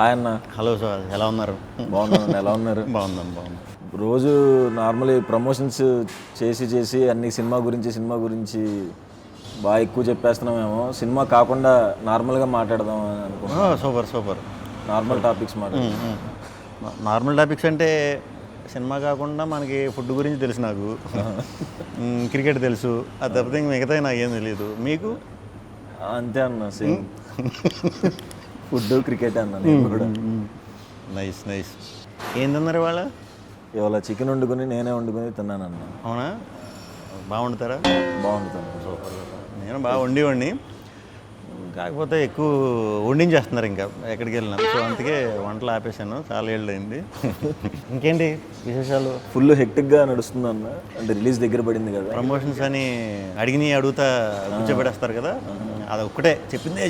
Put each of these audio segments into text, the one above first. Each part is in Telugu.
హాయ్ అన్న. హలో సార్, ఎలా ఉన్నారు? బాగున్నాను. ఎలా ఉన్నారు? బాగుంది. రోజు నార్మల్లీ ప్రమోషన్స్ చేసి అన్ని సినిమా గురించి బాగా ఎక్కువ చెప్పేస్తున్నామేమో. సినిమా కాకుండా నార్మల్గా మాట్లాడదాం అని అనుకుంటున్నాను. Super. Normal topics normal topics అంటే సినిమా కాకుండా మనకి ఫుడ్ గురించి తెలుసు, నాకు క్రికెట్ తెలుసు, అది తప్పితే మిగతా నాకు ఏం తెలియదు. మీకు? అంతే అన్న, సేమ్. ఫుడ్, క్రికెట్ అన్న. నేను కూడా. నైస్. ఏం తిన్నారు ఇవాళ? ఇవాళ చికెన్ నేనే వండుకొని తిన్నానన్న. అవునా? బాగుంటారా? బాగుంటుంది. సూపర్. నేను బాగా వండి కాకపోతే ఎక్కువ వండించేస్తున్నారు ఇంకా ఎక్కడికి వెళ్ళినా. సో అందుకే వంటలు ఆపేశాను, చాలా ఏళ్ళు అయింది. ఇంకేంటి విశేషాలు? ఫుల్ హెక్టిక్గా నడుస్తుంది అన్న. అంటే రిలీజ్ దగ్గర పడింది కదా, ప్రమోషన్స్ అని అడుగుతా కూర్చోబెడేస్తారు కదా, అది ఒక్కటే చెప్పిందే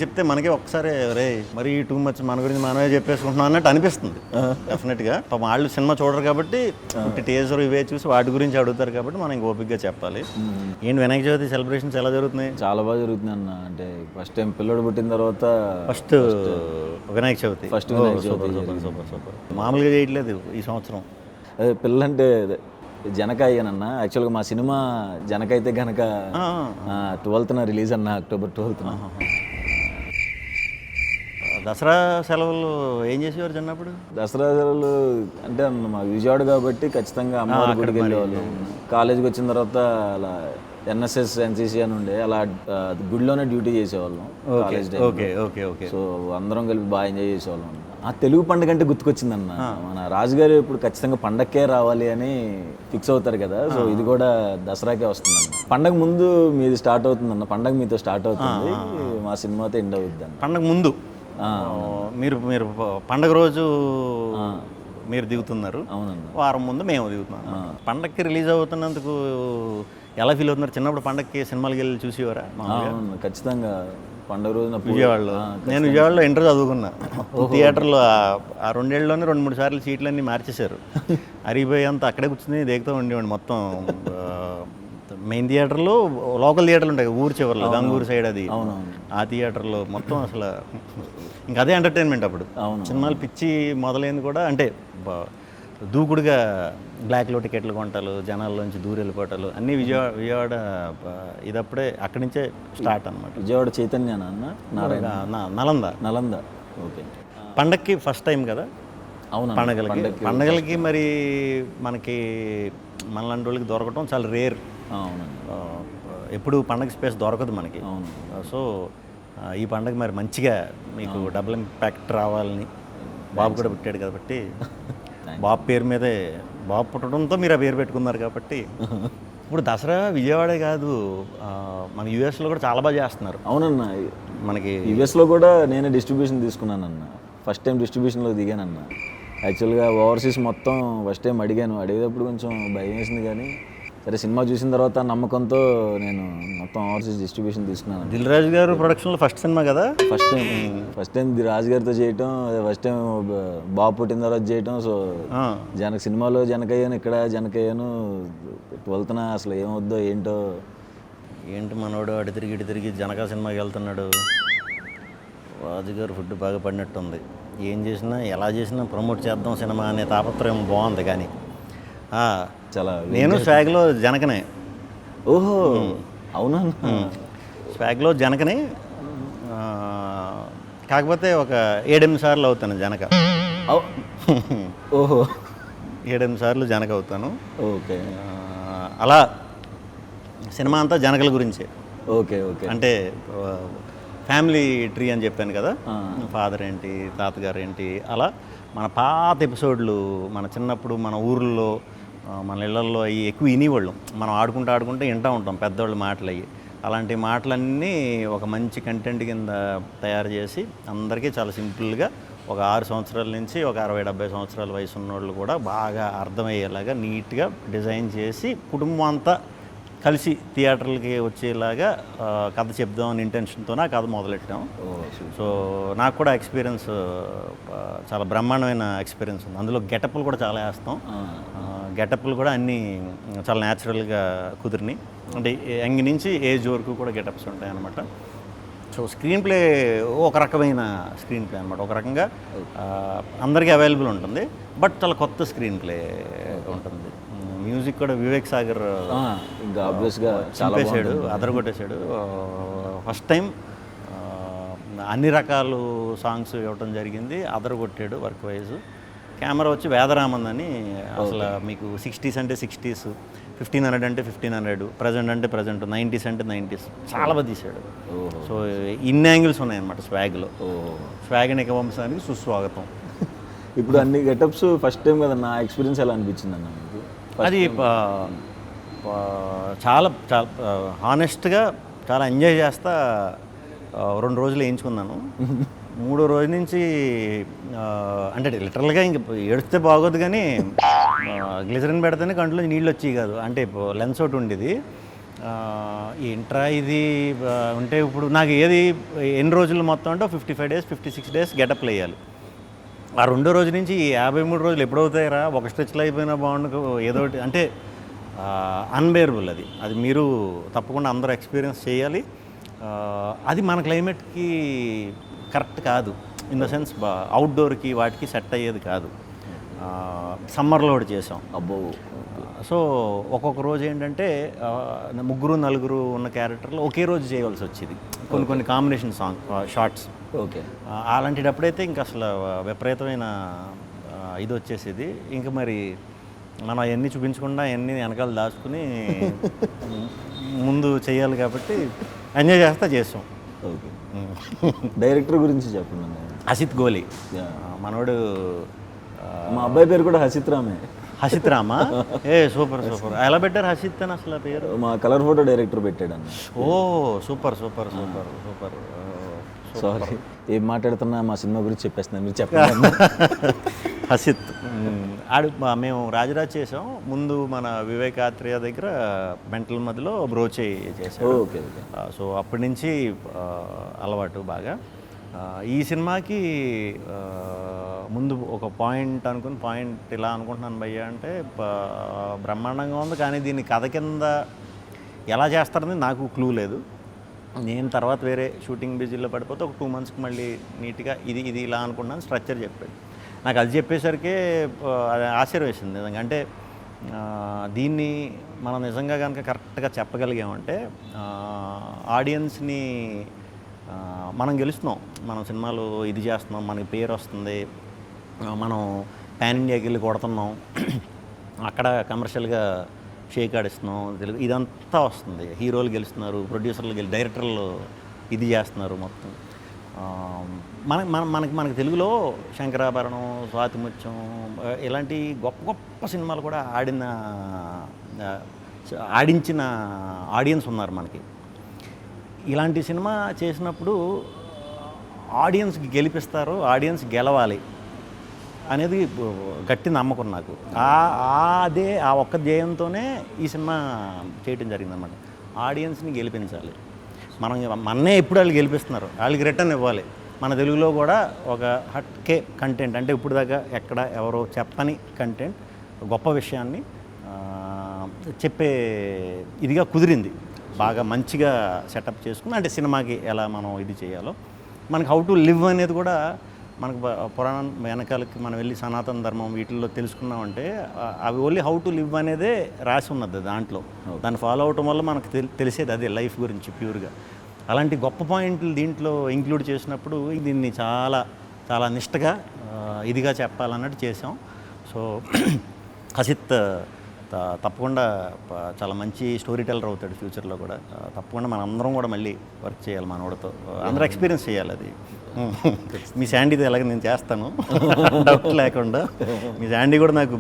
చెప్తే మనకి ఒక్కసారి రే మరి టూ మచ్ మన గురించి మనమే చెప్పేసుకుంటున్నాం అన్నట్టు అనిపిస్తుంది. డెఫినెట్గా వాళ్ళు సినిమా చూడరు కాబట్టి టీజర్ ఇవే చూసి వాటి గురించి అడుగుతారు కాబట్టి మనం ఓపిక్గా చెప్పాలి. ఏంటి వినాయక చవితి సెలబ్రేషన్స్ ఎలా జరుగుతున్నాయి? చాలా బాగా జరుగుతుంది అన్న. అంటే ఫస్ట్ టైం పిల్లడు పుట్టిన తర్వాత ఫస్ట్ వినాయక చవితి. సూపర్. మామూలుగా చేయట్లేదు ఈ సంవత్సరం. అదే పిల్లంటే జనకాయనన్న. యాక్చువల్గా మా సినిమా జనకైతే కనుక 12th రిలీజ్ అన్న, October 12th. దసరా సెలవులు ఏం చేసేవారు చిన్నప్పుడు? దసరా సెలవులు అంటే మా విజయవాడ కాబట్టి ఖచ్చితంగా అమ్మవారి గుడికి వెళ్ళేవాళ్ళం. కాలేజీకి వచ్చిన తర్వాత అలా NSS NCC అని ఉండే, అలా గుడిలోనే డ్యూటీ చేసేవాళ్ళం కాలేజ్ టైం. ఓకే. సో అందరం కలిపి బాగా ఎంజాయ్ చేసేవాళ్ళం. ఆ తెలుగు పండుగ అంటే గుర్తుకొచ్చిందన్న. మన రాజుగారు ఇప్పుడు ఖచ్చితంగా పండగకే రావాలి అని ఫిక్స్ అవుతారు కదా. సో ఇది కూడా దసరాకే వస్తుందన్న. పండగ ముందు మీది స్టార్ట్ అవుతుందన్న. పండగ మీతో స్టార్ట్ అవుతుంది, మా సినిమాతో ఎండ్ అవుతుంది అన్న. పండగ ముందు మీరు పండగ రోజు మీరు దిగుతున్నారు. అవునన్న. వారం ముందు మేము దిగుతున్నాం. పండగకి రిలీజ్ అవుతున్నందుకు ఎలా ఫీల్ అవుతున్నారు? చిన్నప్పుడు పండగకి సినిమాలకి వెళ్ళి చూసేవారా? ఖచ్చితంగా పండుగ రోజున విజయవాడలో. నేను విజయవాడలో ఇంటర్ చదువుకున్నా. థియేటర్లో ఆ 2 ఏళ్ళలోనే 2-3 సార్లు సీట్లన్నీ మార్చేశారు. అరిగిపోయేంత అక్కడే కూర్చుని దేగుతూ ఉండేవాడిని. మొత్తం మెయిన్ థియేటర్లో లోకల్ థియేటర్లు ఉంటాయి ఊరు చివరిలో, గంగూరు సైడ్, అది ఆ థియేటర్లో మొత్తం అసలు ఇంకా అదే ఎంటర్టైన్మెంట్ అప్పుడు. సినిమాలు పిచ్చి మొదలైంది కూడా అంటే దూకుడుగా బ్లాక్లో టికెట్లు కొంటాలు, జనాల్లోంచి దూరం వెళ్ళిపోవటాలు అన్నీ విజయవాడ ఇదప్పుడే అక్కడి నుంచే స్టార్ట్ అనమాట. విజయవాడ చైతన్య అన్న, నలంద. ఓకే. పండగకి ఫస్ట్ టైం కదా. అవును. పండగలకి మరి మనకి మనలాంటి వాళ్ళకి దొరకటం చాలా రేర్. ఎప్పుడు పండగ స్పేస్ దొరకదు మనకి. సో ఈ పండగ మరి మంచిగా మీకు డబుల్ ఇంపాక్ట్ రావాలని, బాబు కూడా పుట్టాడు కాబట్టి బాబు పేరు మీదే, బాబు పుట్టడంతో మీరు ఆ పేరు పెట్టుకున్నారు కాబట్టి. ఇప్పుడు దసరా విజయవాడే కాదు, మన యూఎస్లో కూడా చాలా బాగా చేస్తున్నారు. అవునన్న. మనకి యూఎస్లో కూడా నేనే డిస్ట్రిబ్యూషన్ తీసుకున్నానన్న. ఫస్ట్ టైం డిస్ట్రిబ్యూషన్లో దిగానన్న. యాక్చువల్గా ఓవర్సీస్ మొత్తం ఫస్ట్ టైం అడిగేటప్పుడు కొంచెం భయం వేసింది, కానీ సరే సినిమా చూసిన తర్వాత నమ్మకంతో నేను మొత్తం ఓవర్సీస్ డిస్ట్రిబ్యూషన్ తీసుకున్నాను. దిల్ రాజు గారు ప్రొడక్షన్లో ఫస్ట్ సినిమా కదా. ఫస్ట్ టైం రాజు గారితో చేయటం, ఫస్ట్ టైం బాబు పుట్టిన తర్వాత చేయటం. సో సినిమాలో జనకయ్యాను, ఇక్కడ జనకయ్యాను. 12th అసలు ఏమవుద్దో ఏంటి మనోడు అటు తిరిగి జనక సినిమాకి వెళ్తున్నాడు. రాజుగారు ఫుడ్ బాగా పడినట్టుంది. ఏం చేసినా ఎలా చేసినా ప్రమోట్ చేద్దాం సినిమా అనే తాపత్రయం బాగుంది. కానీ చాలా నేను స్వాగ్లో జనకనే. ఓహో అవునా? స్వాగ్లో జనకనే, కాకపోతే ఒక 7-8 సార్లు అవుతాను జనక. ఓహో 7-8 సార్లు జనక అవుతాను. ఓకే. అలా సినిమా అంతా జనకల గురించే. ఓకే. అంటే ఫ్యామిలీ ట్రీ అని చెప్పాను కదా, ఫాదర్ ఏంటి, తాతగారు ఏంటి, అలా మన పాత ఎపిసోడ్లు మన చిన్నప్పుడు మన ఊర్లో మన ఇళ్లలో అవి ఎక్కువ వినేవాళ్ళం. మనం ఆడుకుంటూ వింటూ ఉంటాం పెద్దవాళ్ళ మాటలు. అవి అలాంటి మాటలన్నీ ఒక మంచి కంటెంట్ కింద తయారు చేసి అందరికీ చాలా సింపుల్గా ఒక 6 సంవత్సరాల నుంచి ఒక 60-70 సంవత్సరాల వయసు ఉన్నోళ్ళు కూడా బాగా అర్థమయ్యేలాగా నీట్గా డిజైన్ చేసి కుటుంబం అంతా కలిసి థియేటర్లకి వచ్చేలాగా కథ చెప్దామని ఇంటెన్షన్తోనే ఆ కథ మొదలెట్టాం. సో నాకు కూడా ఎక్స్పీరియన్స్ చాలా బ్రహ్మాండమైన ఎక్స్పీరియన్స్ ఉంది. అందులో గెటప్లు కూడా చాలా వేస్తాం. గెటప్లు కూడా అన్నీ చాలా న్యాచురల్గా కుదిరినాయి. అంటే యంగ్ నుంచి ఏజ్ వరకు కూడా గెటప్స్ ఉంటాయి అన్నమాట. సో స్క్రీన్ ప్లే ఒక రకమైన స్క్రీన్ ప్లే అనమాట, ఒక రకంగా అందరికీ అవైలబుల్ ఉంటుంది, బట్ చాలా కొత్త స్క్రీన్ ప్లే ఉంటుంది. మ్యూజిక్ కూడా వివేక్ సాగర్ ఇంకా ఆబ్వియస్గా చంపేశాడు, అదరగొట్టేశాడు. ఫస్ట్ టైం అన్ని రకాలు సాంగ్స్ ఇవ్వటం జరిగింది, అదరగొట్టాడు వర్క్ వైజ్. కెమెరా వచ్చి వేదరామన్ అని, అసలు మీకు 60s అంటే 60s, 1500 అంటే 1500, ప్రజెంట్ అంటే ప్రజెంట్, 90s అంటే 90s, చాలా బాగా తీశాడు. సో ఇన్ని యాంగిల్స్ ఉన్నాయన్నమాట స్వాగ్లో. స్వాగ్ వంశానికి సుస్వాగతం. ఇప్పుడు అన్ని గెటప్స్ ఫస్ట్ టైం కదా, నా ఎక్స్పీరియన్స్ ఎలా అనిపించింది అన్న మీకు? అది చాలా చాలా హానెస్ట్గా చాలా ఎంజాయ్ చేస్తా 2 రోజులు వేయించుకున్నాను. 3వ రోజు నుంచి అంటే లిటరల్గా ఇంక ఏడిస్తే బాగోదు, కానీ గ్లిజరిన్ పెడితేనే కంట్లో నీళ్ళు వచ్చేవి కాదు. అంటే లెన్స్ ఒకటి ఉండేది, ఏంట్రా ఇది ఉంటే ఇప్పుడు నాకు ఏది ఎన్ని రోజులు మొత్తం అంటే 55 days 56 days గెటప్లు వేయాలి. ఆ 2వ రోజు నుంచి 53 రోజులు ఎప్పుడవుతాయిరా, ఒక స్ట్రెచ్లో అయిపోయినా బాగుండు ఏదో ఒకటి, అంటే అన్బేరబుల్. అది మీరు తప్పకుండా అందరూ ఎక్స్పీరియన్స్ చేయాలి. అది మన క్లైమేట్కి కరెక్ట్ కాదు, ఇన్ ద సెన్స్ అవుట్డోర్కి వాటికి సెట్ అయ్యేది కాదు. సమ్మర్లో ఒకటి చేసాం. అబ్బో. సో ఒక్కొక్క రోజు ఏంటంటే 3-4 ఉన్న క్యారెక్టర్లు ఒకే రోజు చేయవలసి వచ్చేది, కొన్ని కాంబినేషన్ షార్ట్స్. ఓకే. అలాంటిటప్పుడైతే ఇంకా అసలు విపరీతమైన ఇది వచ్చేసేది. ఇంకా మరి మనం అవన్నీ చూపించకుండా అవన్నీ వెనకాల దాచుకుని ముందు చేయాలి కాబట్టి ఎంజాయ్ చేసాం. ఓకే. డైరెక్టర్ గురించి చెప్పండి. హసిత్ గోలి మనోడు. మా అబ్బాయి పేరు కూడా హసిత్ రామే. హసిత్ రామా? సూపర్. ఎలా పెట్టారు హసిత్ అని అసలు పేరు? మా కలర్ ఫోటో డైరెక్టర్ పెట్టాడు అన్న. ఓ సూపర్. సారీ, ఏం మాట్లాడుతున్నా మా సినిమా గురించి చెప్పేస్తున్నాను, మీరు చెప్పండి. హసిత్ మేము రాజరాజ్ చేసాం ముందు, మన వివేకాత్రేయ దగ్గర మెంటల్ మధ్యలో బ్రోచే చేసాం. ఓకే. సో అప్పటి నుంచి అలవాటు బాగా. ఈ సినిమాకి ముందు ఒక పాయింట్ ఇలా అనుకుంటున్నాను భయ్య అంటే, బ్రహ్మాండంగా ఉంది, కానీ దీన్ని కథ కింద ఎలా చేస్తారని నాకు క్లూ లేదు. నేను తర్వాత వేరే షూటింగ్ బిజీలో పడిపోతే ఒక 2 monthsకి మళ్ళీ నీట్గా ఇది ఇలా అనుకుంటున్నాను, స్ట్రక్చర్ చెప్పాడు. నాకు అది చెప్పేసరికి అది ఆశ్చర్యం వేసింది నిజంగా. అంటే దీన్ని మనం నిజంగా కనుక కరెక్ట్గా చెప్పగలిగామంటే ఆడియన్స్ని మనం గెలుస్తున్నాం. మనం సినిమాలు ఇది చేస్తున్నాం, మనకి పేరు వస్తుంది, మనం పాన్ ఇండియాకి వెళ్ళి కొడుతున్నాం, అక్కడ కమర్షియల్గా షేక్ ఆడిస్తున్నాం, తెలుగు ఇదంతా వస్తుంది. హీరోలు గెలుస్తున్నారు, ప్రొడ్యూసర్లు డైరెక్టర్లు ఇది చేస్తున్నారు మొత్తం. మనకి తెలుగులో శంకరాభరణం, స్వాతిముత్యం ఇలాంటి గొప్ప సినిమాలు కూడా ఆడించిన ఆడియన్స్ ఉన్నారు మనకి. ఇలాంటి సినిమా చేసినప్పుడు ఆడియన్స్కి గెలిపిస్తారు, ఆడియన్స్ గెలవాలి అనేది గట్టి నమ్మకం నాకు. ఆ ఒక్క ధ్యేయంతోనే ఈ సినిమా చేయటం జరిగిందన్నమాట. ఆడియన్స్ని గెలిపించాలి. మన్నే ఎప్పుడు వాళ్ళు గెలిపిస్తున్నారు, వాళ్ళకి రిటర్న్ ఇవ్వాలి. మన తెలుగులో కూడా ఒక హట్కే కంటెంట్, అంటే ఇప్పుడు దాకా ఎక్కడ ఎవరో చెప్పని కంటెంట్, గొప్ప విషయాన్ని చెప్పే ఇదిగా కుదిరింది. బాగా మంచిగా సెటప్ చేసుకుని, అంటే సినిమాకి ఎలా మనం ఇది చేయాలో, మనకి హౌ టు లివ్ అనేది కూడా మనకు పురాణం వెనకాలకి మనం వెళ్ళి సనాతన ధర్మం వీటిల్లో తెలుసుకున్నామంటే అవి ఓన్లీ హౌ టు లివ్ అనేదే రాసి ఉన్నది దాంట్లో. దాన్ని ఫాలో అవటం వల్ల మనకు తెలిసేది అదే లైఫ్ గురించి ప్యూర్గా. అలాంటి గొప్ప పాయింట్లు దీంట్లో ఇంక్లూడ్ చేసినప్పుడు దీన్ని చాలా చాలా నిష్టగా ఇదిగా చెప్పాలన్నట్టు చేసాం. సో హసిత్ తప్పకుండా చాలా మంచి స్టోరీ టెల్లర్ అవుతాడు ఫ్యూచర్లో కూడా. తప్పకుండా మనం అందరం కూడా మళ్ళీ వర్క్ చేయాలి మనోడితో, అందరూ ఎక్స్పీరియన్స్ చేయాలి. అది మీ శాండీది ఎలాగ నేను చేస్తాను డౌట్ లేకుండా. మీ శాండీ కూడా నాకు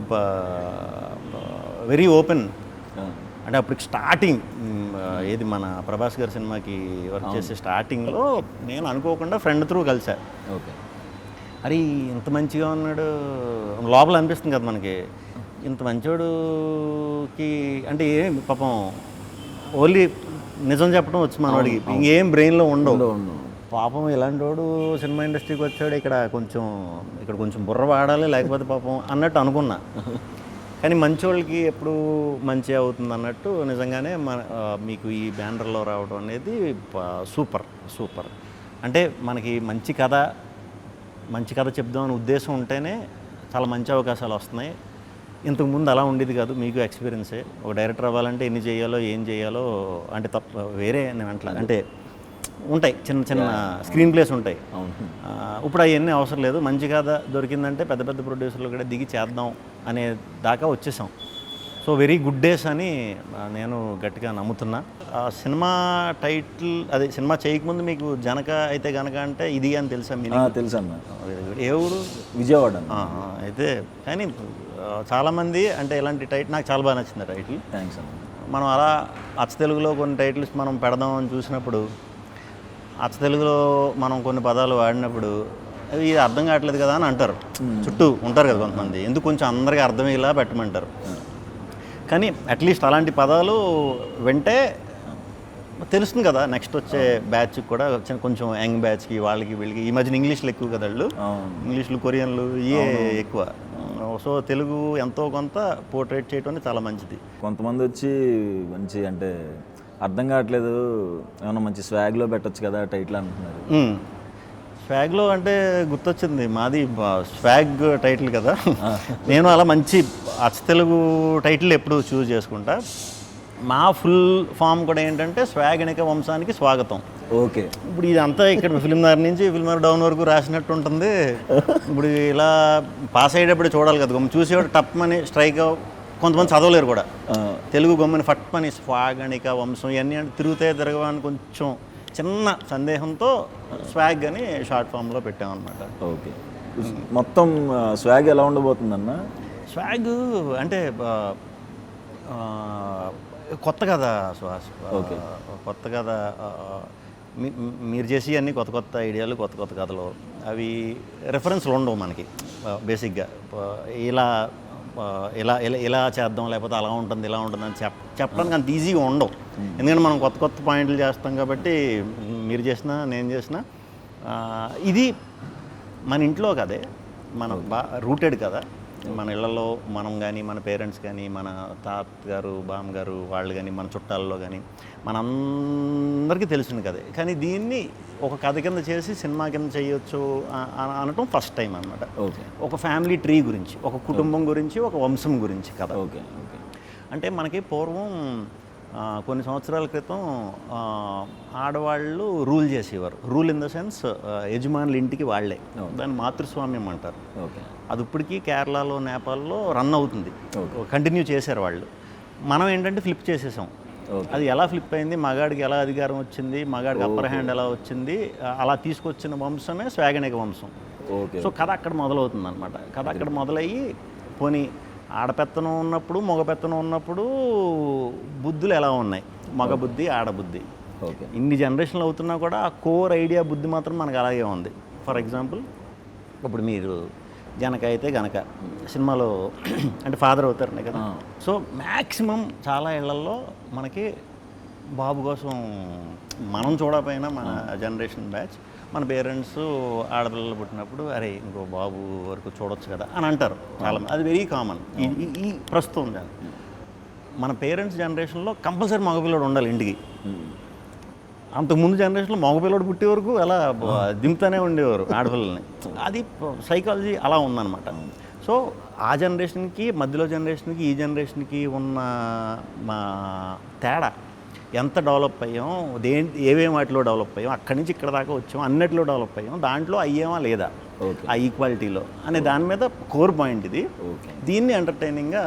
వెరీ ఓపెన్. అంటే అప్పటికి స్టార్టింగ్ ఏది మన ప్రభాస్ గారి సినిమాకి వర్క్ చేసే స్టార్టింగ్లో నేను అనుకోకుండా ఫ్రెండ్ త్రూ కలిసా. ఓకే. అరే ఇంత మంచిగా ఉన్నాడు లోపల అనిపిస్తుంది కదా మనకి, ఇంత మంచోడుకి అంటే ఏం పాపం ఓన్లీ నిజం చెప్పడం వచ్చి మనవాడికి ఇంకేం బ్రెయిన్లో ఉండవు. పాపం ఇలాంటి వాడు సినిమా ఇండస్ట్రీకి వచ్చాడు, ఇక్కడ కొంచెం బుర్ర వాడాలి లేకపోతే పాపం అన్నట్టు అనుకున్నా. కానీ మంచోళ్ళకి ఎప్పుడు మంచి అవుతుంది అన్నట్టు నిజంగానే మీకు ఈ బ్యానర్లో రావడం అనేది సూపర్. అంటే మనకి మంచి కథ చెప్దామని ఉద్దేశం ఉంటేనే చాలా మంచి అవకాశాలు వస్తున్నాయి. ఇంతకుముందు అలా ఉండేది కాదు. మీకు ఎక్స్పీరియన్సే. ఒక డైరెక్టర్ అవ్వాలంటే ఎన్ని చేయాలో ఏం చేయాలో అంటే వేరే నేను అంటే ఉంటాయి, చిన్న స్క్రీన్ ప్లేస్ ఉంటాయి. ఇప్పుడు అవన్నీ అవసరం లేదు. మంచి కథ దొరికిందంటే పెద్ద ప్రొడ్యూసర్లు కూడా దిగి చేద్దాం అనే దాకా వచ్చేసాం. సో వెరీ గుడ్ డేస్ అని నేను గట్టిగా నమ్ముతున్నా. సినిమా టైటిల్ అదే సినిమా చేయకముందు మీకు జనక అయితే గనక అంటే ఇది అని తెలుసా? మీరు తెలుసన్న. ఏ ఊరు? విజయవాడ. అయితే కానీ చాలామంది అంటే ఇలాంటి టైటిల్ నాకు చాలా బాగా నచ్చింది టైటిల్. థ్యాంక్స్ అన్న. మనం అలా అచ్చ తెలుగులో కొన్ని టైటిల్స్ మనం పెడదామని చూసినప్పుడు అచ్చ తెలుగులో మనం కొన్ని పదాలు వాడినప్పుడు ఇది అర్థం కావట్లేదు కదా అని అంటారు. చుట్టూ ఉంటారు కదా కొంతమంది, ఎందుకు కొంచెం అందరికీ అర్థమయ్యేలా పెట్టమంటారు. కానీ అట్లీస్ట్ అలాంటి పదాలు వింటే తెలుస్తుంది కదా నెక్స్ట్ వచ్చే బ్యాచ్కి కూడా, కొంచెం యంగ్ బ్యాచ్కి వాళ్ళకి వీళ్ళకి. ఈ మధ్యన ఇంగ్లీష్లు ఎక్కువ కదా వాళ్ళు, ఇంగ్లీష్లు కొరియన్లు ఇవే ఎక్కువ. సో తెలుగు ఎంతో కొంత పోర్ట్రేట్ చేయడం అనేది చాలా మంచిది. కొంతమంది వచ్చి మంచి అంటే అర్థం కావట్లేదు, ఏమన్నా మంచి స్వాగ్లో పెట్టచ్చు కదా టైటిల్ అంటున్నారు. స్వాగ్లో అంటే గుర్తొచ్చింది, మాది స్వాగ్ టైటిల్ కదా. నేను అలా మంచి అచ్చ తెలుగు టైటిల్ ఎప్పుడు చూస్ చేసుకుంటా. మా ఫుల్ ఫామ్ కూడా ఏంటంటే స్వాగనిక వంశానికి స్వాగతం. ఓకే. ఇప్పుడు ఇదంతా ఇక్కడ ఫిల్మ్నగర్ నుంచి ఫిల్మ్నగర్ డౌన్ వరకు రాసినట్టు ఉంటుంది. ఇప్పుడు ఇలా పాస్ అయ్యేటప్పుడు చూడాలి కదా, చూసేవాడు టప్ అని స్ట్రైక్. కొంతమంది చదవలేరు కూడా తెలుగు గమ్మని ఫట్ అని స్వాగనిక వంశం ఇవన్నీ అంటే తిరగవని కొంచెం చిన్న సందేహంతో స్వాగ్ అని షార్ట్ ఫామ్లో పెట్టామన్నమాట. ఓకే. మొత్తం స్వాగ్ ఎలా ఉండబోతుందన్న? స్వాగ్ అంటే కొత్త కదా ఓకే. కొత్త కథ. మీరు చేసి అన్ని కొత్త ఐడియాలు, కొత్త కథలు. అవి రెఫరెన్స్లు ఉండవు మనకి బేసిక్గా. ఇలా చేద్దాం, లేకపోతే అలా ఉంటుంది ఇలా ఉంటుంది అని చెప్పడానికి అంత ఈజీగా ఉండవు. ఎందుకంటే మనం కొత్త పాయింట్లు చేస్తాం కాబట్టి, మీరు చేసినా నేను చేసినా ఇది మన ఇంట్లో కదే, మన రూటెడ్ కదా. మన ఇళ్లలో మనం కానీ, మన పేరెంట్స్ కానీ, మన తాతగారు బామ్మగారు వాళ్ళు కానీ, మన చుట్టాల్లో కానీ మనందరికీ తెలిసిన కదే. కానీ దీన్ని ఒక కథ కింద చేసి సినిమా కింద చేయొచ్చు అనటం ఫస్ట్ టైం అన్నమాట. ఓకే. ఒక ఫ్యామిలీ ట్రీ గురించి, ఒక కుటుంబం గురించి, ఒక వంశం గురించి కథ. ఓకే. ఓకే. అంటే మనకి పూర్వం కొన్ని సంవత్సరాల క్రితం ఆడవాళ్ళు రూల్ చేసేవారు. రూల్ ఇన్ ద సెన్స్ యజమానుల ఇంటికి వాళ్ళే. దాన్ని మాతృస్వామ్యం అంటారు. ఓకే. అది ఇప్పటికీ కేరళలో, నేపాల్లో రన్ అవుతుంది, కంటిన్యూ చేశారు వాళ్ళు. మనం ఏంటంటే ఫ్లిప్ చేసేసాం. అది ఎలా ఫ్లిప్ అయింది, మగాడికి ఎలా అధికారం వచ్చింది, మగాడికి అప్పర్ హ్యాండ్ ఎలా వచ్చింది, అలా తీసుకొచ్చిన వంశమే స్వాగనిక వంశం. సో కథ అక్కడ మొదలవుతుంది అనమాట. కథ అక్కడ మొదలయ్యి పోనీ ఆడపెత్తనం ఉన్నప్పుడు, మగ పెత్తనం ఉన్నప్పుడు బుద్ధులు ఎలా ఉన్నాయి, మగ బుద్ధి, ఆడబుద్ధి. ఇన్ని జనరేషన్లు అవుతున్నా కూడా ఆ కోర్ ఐడియా బుద్ధి మాత్రం మనకు అలాగే ఉంది. ఫర్ ఎగ్జాంపుల్ ఇప్పుడు మీరు జనక అయితే గనక సినిమాలో అంటే ఫాదర్ అవుతారనే కదా. సో మ్యాక్సిమం చాలా ఇళ్లల్లో మనకి బాబు కోసం మనం చూడకపోయినా మన జనరేషన్ బ్యాచ్, మన పేరెంట్స్ ఆడపిల్లలు పుట్టినప్పుడు అరే ఇంకో బాబు వరకు చూడొచ్చు కదా అని అంటారు చాలా. అది వెరీ కామన్ ఈ ప్రస్తుతం. మన పేరెంట్స్ జనరేషన్లో కంపల్సరీ మగపిల్లడు ఉండాలి ఇంటికి. అంతకుముందు జనరేషన్లో మగపిల్లడు పుట్టే వరకు అలా దింపుతూనే ఉండేవారు ఆడపిల్లల్ని. అది సైకాలజీ అలా ఉందన్నమాట. సో ఆ జనరేషన్కి, మధ్యలో జనరేషన్కి, ఈ జనరేషన్కి ఉన్న మా తేడా, ఎంత డెవలప్ అయ్యాం, ఏవేం వాటిలో డెవలప్ అయ్యాం, అక్కడి నుంచి ఇక్కడ దాకా వచ్చాం, అన్నిటిలో డెవలప్ అయ్యాం, దాంట్లో అయ్యేమా లేదా ఆ ఈక్వాలిటీలో అనే దాని మీద కోర్ పాయింట్ ఇది. దీన్ని ఎంటర్టైనింగ్గా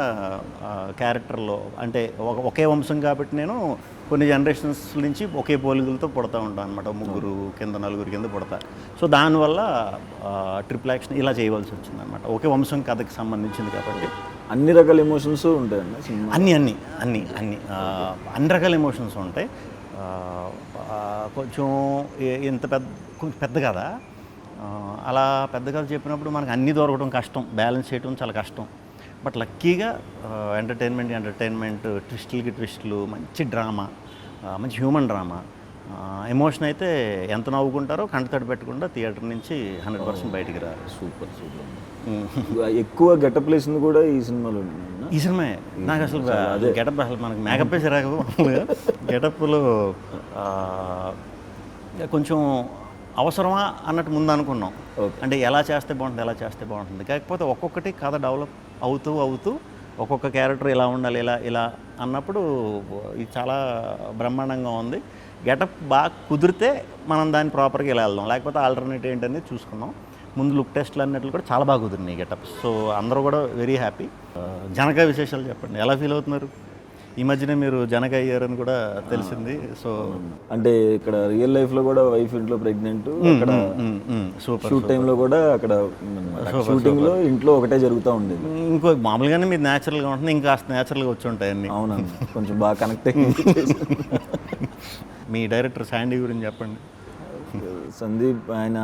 క్యారెక్టర్లో అంటే ఒకే వంశం కాబట్టి నేను కొన్ని జనరేషన్స్ నుంచి ఒకే పోలికలతో పుడతా ఉంటాను అనమాట. ముగ్గురు కింద, నలుగురు కింద పుడతా. సో దానివల్ల ట్రిపుల్ యాక్షన్ ఇలా చేయవలసి వచ్చింది అనమాట. ఒకే వంశం కథకి సంబంధించింది కాబట్టి అన్ని రకాల ఎమోషన్స్ ఉంటాయండి. అన్ని రకాల ఎమోషన్స్ ఉంటాయి. కొంచెం కొంచెం పెద్ద కదా, అలా పెద్ద కథ చెప్పినప్పుడు మనకు అన్నీ దొరకడం కష్టం, బ్యాలెన్స్ చేయడం చాలా కష్టం. బట్ లక్కీగా ఎంటర్టైన్మెంట్, ట్విస్టులకి ట్విస్టులు, మంచి డ్రామా, మంచి హ్యూమన్ డ్రామా, ఎమోషన్ అయితే ఎంత నవ్వుకుంటారో కంటతడి పెట్టకుండా థియేటర్ నుంచి 100% బయటికి రారు. సూపర్ ఎక్కువ గెటప్ వేసింది కూడా ఈ సినిమాలో. ఈ సినిమా నాకు అసలు గెటప్ అసలు మనకి మేకప్ వేసి రాక గెటప్లో కొంచెం అవసరమా అన్నట్టు ముందు అనుకున్నాం. అంటే ఎలా చేస్తే బాగుంటుంది కాకపోతే ఒక్కొక్కటి కథ డెవలప్ అవుతూ ఒక్కొక్క క్యారెక్టర్ ఇలా ఉండాలి ఇలా అన్నప్పుడు ఇది చాలా బ్రహ్మాండంగా ఉంది. గెటప్ బాగా కుదిరితే మనం దాన్ని ప్రాపర్గా ఇలా వెళ్దాం, లేకపోతే ఆల్టర్నేట్ ఏంటనేది చూసుకున్నాం. ముందు లుక్ టెస్ట్లు అన్నట్లు కూడా చాలా బాగా కుదిరినాయి గెటప్. సో అందరూ కూడా వెరీ హ్యాపీ. జనక విశేషాలు చెప్పండి, ఎలా ఫీల్ అవుతున్నారు? ఈ మధ్యనే మీరు జనక అయ్యారని కూడా తెలిసింది. సో అంటే ఇక్కడ రియల్ లైఫ్లో కూడా వైఫ్ ఇంట్లో ప్రెగ్నెంట్, అక్కడ షూట్ టైంలో కూడా అక్కడ షూటింగ్లో ఇంట్లో ఒకటే జరుగుతూ ఉండేది. ఇంకో మామూలుగానే మీరు న్యాచురల్గా ఉంటుంది, ఇంకా న్యాచురల్గా వచ్చి ఉంటాయి అన్నీ. అవునండి, కొంచెం బాగా కనెక్ట్ అయ్యింది. మీ డైరెక్టర్ శాండీ గురించి చెప్పండి. సందీప్ ఆయన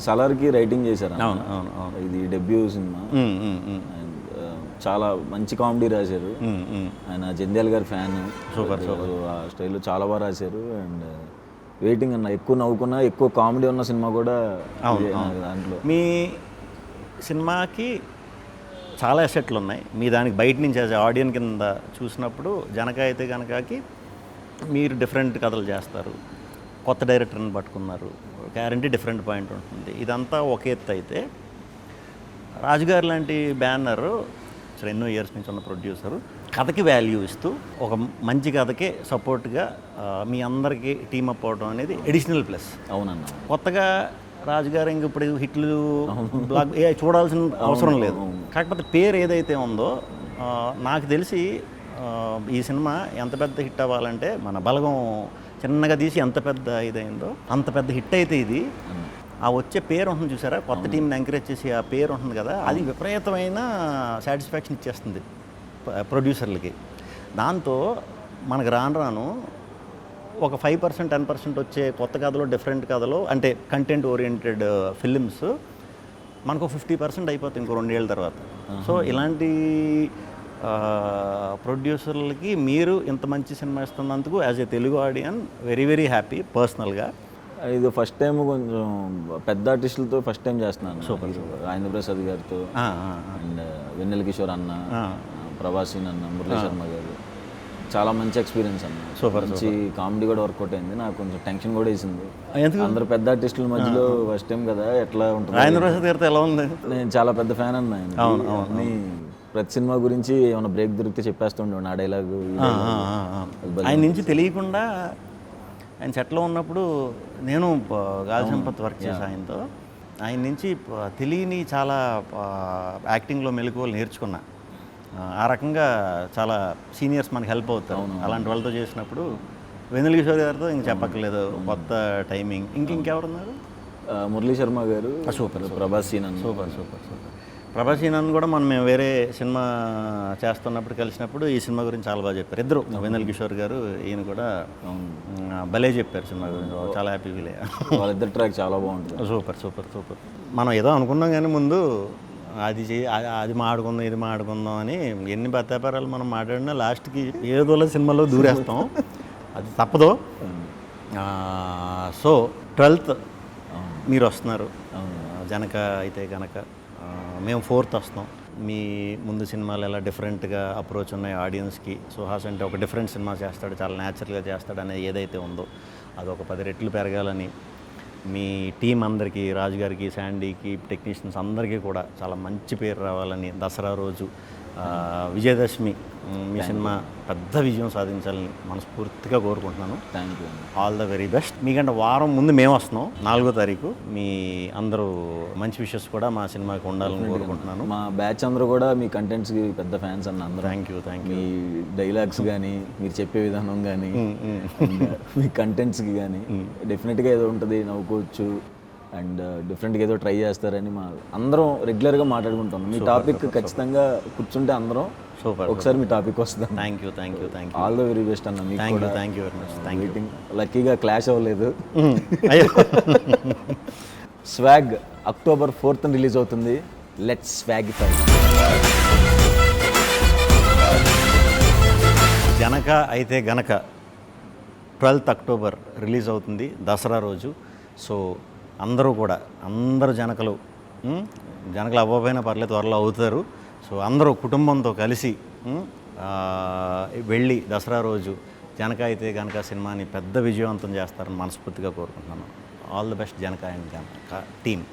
సలార్కి రైటింగ్ చేశారు. అవును. ఇది డెబ్యూ సినిమా. చాలా మంచి కామెడీ రాశారు. ఆయన జంధ్యాల గారి ఫ్యాన్. సూపర్. ఆ స్టైల్లో చాలా బాగా రాశారు. అండ్ వెయిటింగ్ అన్న, ఎక్కువ నవ్వుకున్నా, ఎక్కువ కామెడీ ఉన్న సినిమా కూడా దాంట్లో. మీ సినిమాకి చాలా ఎసెట్లు ఉన్నాయి. మీ దానికి బయట నుంచి యాజ్ ఆడియన్స్ కింద చూసినప్పుడు జనక అయితే కనుకకి మీరు డిఫరెంట్ కథలు చేస్తారు, కొత్త డైరెక్టర్ని పట్టుకున్నారు, గ్యారంటీ డిఫరెంట్ పాయింట్ ఉంటుంది. ఇదంతా ఒక ఎత్తు అయితే రాజుగారు లాంటి బ్యానర్ ఎన్నో ఇయర్స్ నుంచి ఉన్న ప్రొడ్యూసరు కథకి వాల్యూ ఇస్తూ ఒక మంచి కథకే సపోర్ట్గా మీ అందరికీ టీమప్ అవడం అనేది ఎడిషనల్ ప్లస్. అవునన్నా, కొత్తగా రాజుగారు ఇంక ఇప్పుడు హిట్లు బ్లాక్ చూడాల్సిన అవసరం లేదు. కాకపోతే పేరు ఏదైతే ఉందో నాకు తెలిసి ఈ సినిమా ఎంత పెద్ద హిట్ అవ్వాలంటే మన బలగం చిన్నగా తీసి ఎంత పెద్ద ఇదైందో అంత పెద్ద హిట్ అయితే ఇది ఆ వచ్చే పేరు ఉంటుంది చూసారా, కొత్త టీంని ఎంకరేజ్ చేసి ఆ పేరు ఉంటుంది కదా, అది విపరీతమైన సాటిస్ఫాక్షన్ ఇచ్చేస్తుంది ప్రొడ్యూసర్లకి. దాంతో మనకు రాను ఒక 5% 10% వచ్చే కొత్త కథలో, డిఫరెంట్ కథలో, అంటే కంటెంట్ ఓరియంటెడ్ ఫిలిమ్స్ మనకు 50% అయిపోతుంది ఇంకో 2 ఏళ్ళ తర్వాత. సో ఇలాంటి ప్రొడ్యూసర్లకి మీరు ఇంత మంచి సినిమా ఇస్తున్నందుకు as a Telugu audience very very happy పర్సనల్గా. ఇది ఫస్ట్ టైం కొంచెం పెద్ద ఆర్టిస్టులతో ఫస్ట్ టైం చేస్తున్నాను. సూపర్. రాజేంద్ర ప్రసాద్ గారితో అండ్ వెన్నెల కిషోర్ అన్న, ప్రభాసీన్ అన్న, మురళీ శర్మ గారు, చాలా మంచి ఎక్స్పీరియన్స్ అన్న. సూపర్. మంచి కామెడీ కూడా వర్కౌట్ అయింది. నాకు కొంచెం టెన్షన్ కూడా వేసింది, అందరు పెద్ద ఆర్టిస్టుల మధ్యలో ఫస్ట్ టైం కదా, ఎట్లా ఉంటుంది. రాజేంద్ర ప్రసాద్ గారితో ఎలా ఉంది? నేను చాలా పెద్ద ఫ్యాన్ అన్న ఆయన. ప్రతి సినిమా గురించి ఏమైనా బ్రేక్ దొరికితే చెప్పేస్తుండే నా డైలాగు. ఆయన నుంచి తెలియకుండా ఆయన సెట్లో ఉన్నప్పుడు నేను గాలి సంపత్ వర్క్ చేశాను ఆయనతో. ఆయన నుంచి తెలియని చాలా యాక్టింగ్లో మెలకువలు నేర్చుకున్నా. ఆ రకంగా చాలా సీనియర్స్ మనకి హెల్ప్ అవుతారు అలాంటి వాళ్ళతో చేసినప్పుడు. వెన్నెల కిషోర్ గారితో ఇంక చెప్పక్కర్లేదు, కొత్త టైమింగ్. ఇంకెవరున్నారు? మురళీ శర్మ గారు. సూపర్. ప్రభాసీన్ అన్న. సూపర్. ప్రభాసీన్ అన్న కూడా మేము వేరే సినిమా చేస్తున్నప్పుడు కలిసినప్పుడు ఈ సినిమా గురించి చాలా బాగా చెప్పారు ఇద్దరు, వెన్నెల కిషోర్ గారు ఈయన కూడా భలే చెప్పారు సినిమా గురించి. చాలా హ్యాపీ ఫీల్ అయ్యా. వాళ్ళిద్దరు ట్రాక్ చాలా బాగుంటుంది. సూపర్. మనం ఏదో అనుకున్నాం కానీ ముందు అది మాడుకుందాం ఇది మాడుకుందాం అని ఎన్ని బత్తాపారాలు మనం మాట్లాడినా లాస్ట్కి ఏదోలా సినిమాలో దూరేస్తాం, అది తప్పదు. సో 12th మీరు వస్తున్నారు జనక అయితే కనుక, మేము 4th వస్తాం. మీ ముందు సినిమాలు ఎలా డిఫరెంట్గా అప్రోచ్ ఉన్నాయి ఆడియన్స్కి. సుహాస్ అంటే ఒక డిఫరెంట్ సినిమా చేస్తాడు, చాలా న్యాచురల్గా చేస్తాడు అనేది ఏదైతే ఉందో అది ఒక 10 రెట్లు పెరగాలని మీ టీం అందరికీ, రాజుగారికి, శాండీకి, టెక్నీషియన్స్ అందరికీ కూడా చాలా మంచి పేరు రావాలని, దసరా రోజు విజయదశమి మీ సినిమా పెద్ద విజయం సాధించాలని మనస్ఫూర్తిగా కోరుకుంటున్నాను. Thank you. All the very best. మీకంటే వారం ముందు మేము వస్తున్నాం 4వ తారీఖు. మీ అందరూ మంచి విషెస్ కూడా మా సినిమాకి ఉండాలని కోరుకుంటున్నాను. మా బ్యాచ్ అందరూ కూడా మీ కంటెంట్స్కి పెద్ద ఫ్యాన్స్ అన్న అందరూ. Thank you. మీ డైలాగ్స్ కానీ, మీరు చెప్పే విధానం కానీ, మీ కంటెంట్స్కి కానీ డెఫినెట్గా ఏదో ఉంటుంది, నవ్వుకోవచ్చు అండ్ డిఫరెంట్గా ఏదో ట్రై చేస్తారని మా అందరం రెగ్యులర్గా మాట్లాడుకుంటాం. మీ టాపిక్ ఖచ్చితంగా కూర్చుంటే అందరం ఒకసారి మీ టాపిక్ వస్తుంది. Thank you. All the very best అన్న. మీకు కూడా thank you very much. Waiting. లక్కీగా క్లాష్ అవ్వలేదు. స్వాగ్ October 4th రిలీజ్ అవుతుంది. లెట్స్ స్వాగిఫై. జనక అయితే గనక 12th అక్టోబర్ రిలీజ్ అవుతుంది దసరా రోజు. సో అందరూ జనకలు అవ్వకపోయినా పర్లేదు, త్వరలో అవుతారు. సో అందరూ కుటుంబంతో కలిసి వెళ్ళి దసరా రోజు జనక అయితే గనక సినిమాని పెద్ద విజయవంతం చేస్తారని మనస్ఫూర్తిగా కోరుకుంటున్నాను. All the best Janaka and Janaka team.